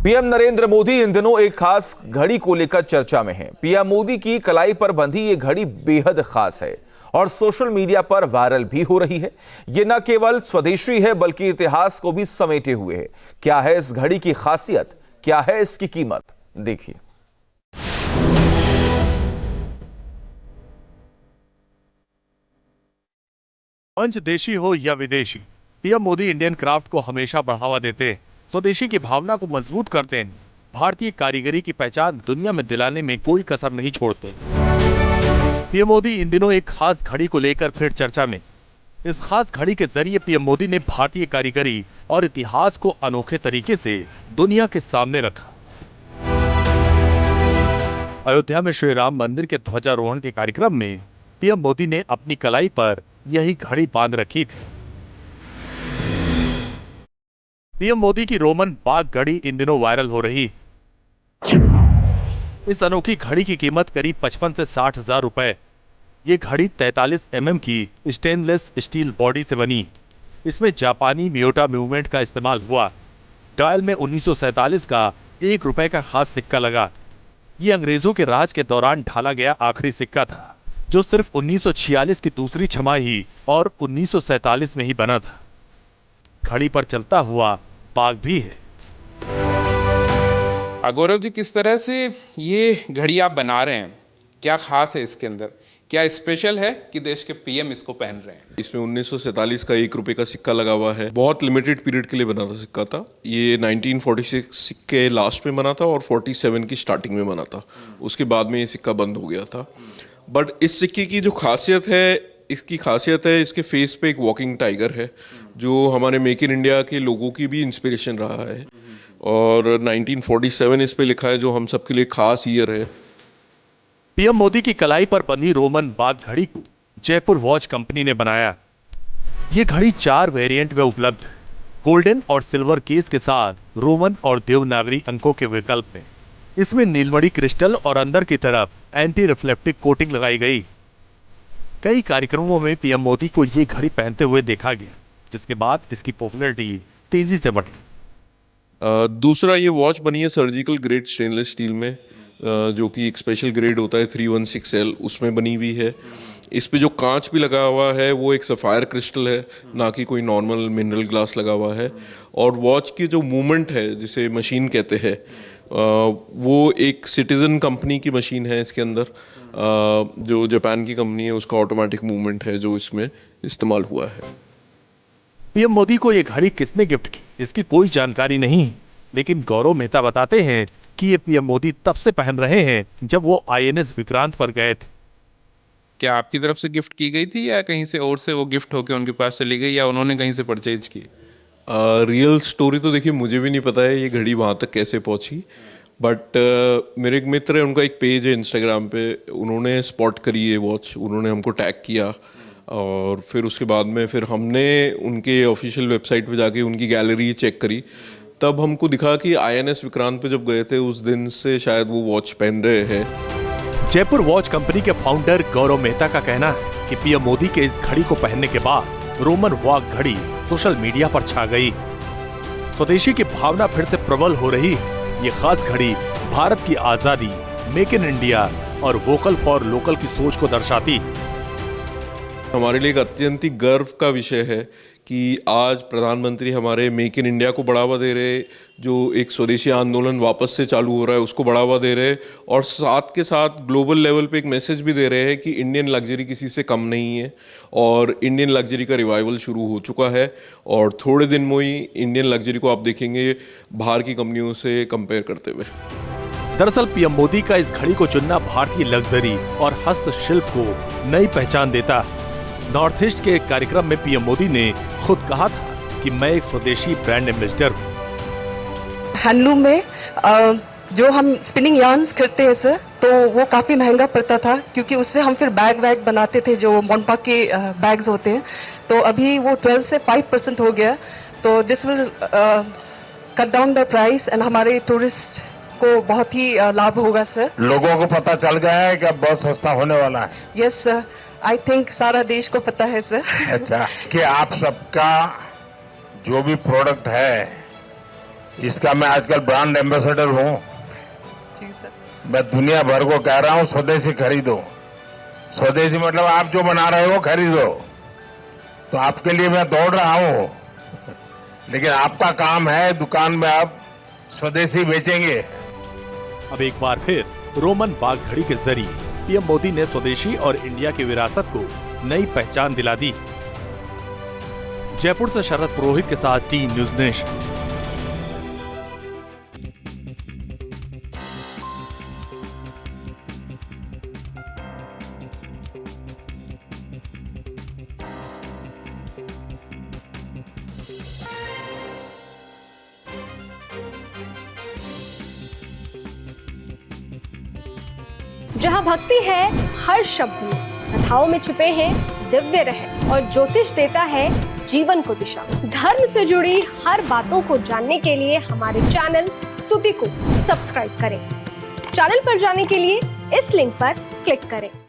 PM Narendra Modi इन दिनों एक खास घड़ी को लेकर चर्चा में हैं। पीएम मोदी की कलाई पर बंधी ये घड़ी बेहद खास है और सोशल मीडिया पर वायरल भी हो रही है। ये न केवल स्वदेशी है बल्कि इतिहास को भी समेटे हुए है। क्या है इस घड़ी की खासियत, क्या है इसकी कीमत, देखिए। मंच देशी हो या विदेशी, पीएम मोदी इंडियन क्राफ्ट को हमेशा बढ़ावा देते हैं, स्वदेशी की भावना को मजबूत करते हैं, भारतीय कारीगरी की पहचान दुनिया में दिलाने में कोई कसर नहीं छोड़ते। पीएम मोदी इन दिनों एक खास घड़ी को लेकर फिर चर्चा में। इस खास घड़ी के जरिए पीएम मोदी ने भारतीय कारीगरी और इतिहास को अनोखे तरीके से दुनिया के सामने रखा। अयोध्या में श्री राम मंदिर के ध्वजारोहण के कार्यक्रम में पीएम मोदी ने अपनी कलाई पर यही घड़ी बांध रखी थी। पीएम मोदी की रोमन बाघ घड़ी इन दिनों वायरल हो रही। इस अनोखी घड़ी की कीमत करीब 55 से 60 हजार रुपए। ये घड़ी 43 mm की स्टेनलेस स्टील बॉडी से बनी। इसमें जापानी मियोटा मूवमेंट का इस्तेमाल हुआ। डायल में 1947 का 1 रुपए का खास सिक्का लगा। ये अंग्रेजों के राज के दौरान ढाला गया आखिरी सिक्का था, जो सिर्फ 1946 की दूसरी छमाही और 1947 में ही बना था। घड़ी पर चलता हुआ बाघ भी है। गौरव जी, किस तरह से ये घड़ी आप बना रहे हैं, क्या खास है इसके अंदर, क्या स्पेशल है कि देश के पीएम इसको पहन रहे हैं? इसमें 1947 का 1 रुपए का सिक्का लगा हुआ है। बहुत लिमिटेड पीरियड के लिए बना था सिक्का था ये। 1946 के लास्ट में बना था और 47 की स्टार्टिंग में बना था। उसके बाद में ये सिक्का बंद हो गया था। बट इस सिक्के की जो खासियत है, इसके फेस पे एक वॉकिंग टाइगर है, जो हमारे मेक इन इंडिया के लोगों की भी इंस्पिरेशन रहा है। और 1947 इस पे लिखा है, जो हम सबके लिए खास ईयर है। पीएम मोदी की कलाई पर बंधी रोमन बाघ घड़ी को जयपुर वॉच कंपनी ने बनाया। ये घड़ी 4 वेरिएंट में उपलब्ध है, गोल्डन और सिल्वर केस के साथ रोमन और देवनागरी अंकों के विकल्प में। इसमें नीलमणि क्रिस्टल और अंदर की तरफ एंटी रिफ्लेक्टिव कोटिंग लगाई गई। कई कार्यक्रमों में पीएम मोदी को ये घड़ी पहनते हुए देखा गया, जिसके बाद इसकी पॉपुलैरिटी तेजी से बढ़ी। दूसरा, ये वॉच बनी है सर्जिकल ग्रेड स्टेनलेस स्टील में, जो कि एक स्पेशल ग्रेड होता है 316L, उसमें बनी हुई है। इस पे जो कांच भी लगा हुआ है वो एक सफायर क्रिस्टल है, ना कि कोई नॉर्मल मिनरल ग्लास लगा हुआ है। और वॉच की जो मूवमेंट है, जिसे मशीन कहते हैं, वो एक सिटीजन कंपनी की मशीन है। इसके अंदर जो जापान की कंपनी है, उसका ऑटोमेटिक मूवमेंट है जो इसमें इस्तेमाल हुआ है। पीएम मोदी को ये घड़ी किसने गिफ्ट की, इसकी कोई जानकारी नहीं, लेकिन गौरव मेहता बताते हैं कि ये पीएम मोदी तब से पहन रहे हैं जब वो INS विक्रांत पर गए थे। क्या आपकी तरफ से गिफ्ट की गई थी या कहीं से और से वो गिफ्ट होकर उनके पास चली गई, या उन्होंने कहीं से परचेज की? रियल स्टोरी तो देखिए मुझे भी नहीं पता है ये घड़ी वहाँ तक कैसे पहुँची। बट मेरे एक मित्र है, उनका एक पेज है इंस्टाग्राम पे, उन्होंने स्पॉट करी ये वॉच, उन्होंने हमको टैग किया। और फिर उसके बाद में फिर हमने उनके ऑफिशियल वेबसाइट पे जाके उनकी गैलरी चेक करी। तब हमको दिखा कि INS विक्रांत पे जब गए थे, उस दिन से शायद वो वॉच पहन रहे हैं। जयपुर वॉच कंपनी के फाउंडर गौरव मेहता का कहना है कि पीएम मोदी के इस घड़ी को पहनने के बाद रोमन वॉक घड़ी सोशल मीडिया पर छा गई। स्वदेशी की भावना फिर से प्रबल हो रही। ये खास घड़ी भारत की आजादी, मेक इन इंडिया और वोकल फॉर लोकल की सोच को दर्शाती। हमारे लिए एक अत्यंत गर्व का विषय है कि आज प्रधानमंत्री हमारे मेक इन इंडिया को बढ़ावा दे रहे, जो एक स्वदेशी आंदोलन वापस से चालू हो रहा है उसको बढ़ावा दे रहे, और साथ के साथ ग्लोबल लेवल पे एक मैसेज भी दे रहे हैं कि इंडियन लग्जरी किसी से कम नहीं है और इंडियन लग्जरी का रिवाइवल शुरू हो चुका है। और थोड़े दिन में ही इंडियन लग्जरी को आप देखेंगे बाहर की कंपनियों से कंपेयर करते हुए। दरअसल पीएम मोदी का इस घड़ी को चुनना भारतीय लग्जरी और हस्तशिल्प को नई पहचान देता। नॉर्थ ईस्ट के एक कार्यक्रम में पीएम मोदी ने खुद कहा था कि मैं एक स्वदेशी ब्रांड एम्बेसडर हूँ। हैंडलूम में जो हम स्पिनिंग यार्न्स करते हैं सर, तो वो काफी महंगा पड़ता था, क्योंकि उससे हम फिर बैग बनाते थे जो मोनपा के बैग्स होते हैं। तो अभी वो 12 से 5% हो गया। तो this will cut down the price and हमारे टूरिस्ट को बहुत ही लाभ होगा सर। लोगों को पता चल गया है कि अब बहुत सस्ता होने वाला है। यस सर, आई थिंक सारा देश को पता है सर। अच्छा, कि आप सबका जो भी प्रोडक्ट है इसका मैं आजकल ब्रांड एम्बेसडर हूँ। जी सर। मैं दुनिया भर को कह रहा हूँ स्वदेशी खरीदो। स्वदेशी मतलब आप जो बना रहे हो खरीदो। तो आपके लिए मैं दौड़ रहा हूँ, लेकिन आपका काम है दुकान में आप स्वदेशी बेचेंगे। अब एक बार फिर रोमन बाघ घड़ी के जरिए पीएम मोदी ने स्वदेशी और इंडिया की विरासत को नई पहचान दिला दी। जयपुर से शरद पुरोहित के साथ टीम न्यूज़ नेशन। जहाँ भक्ति है हर शब्द में, कथाओं में छुपे हैं दिव्य रहस्य और ज्योतिष देता है जीवन को दिशा। धर्म से जुड़ी हर बातों को जानने के लिए हमारे चैनल स्तुति को सब्सक्राइब करें। चैनल पर जाने के लिए इस लिंक पर क्लिक करें।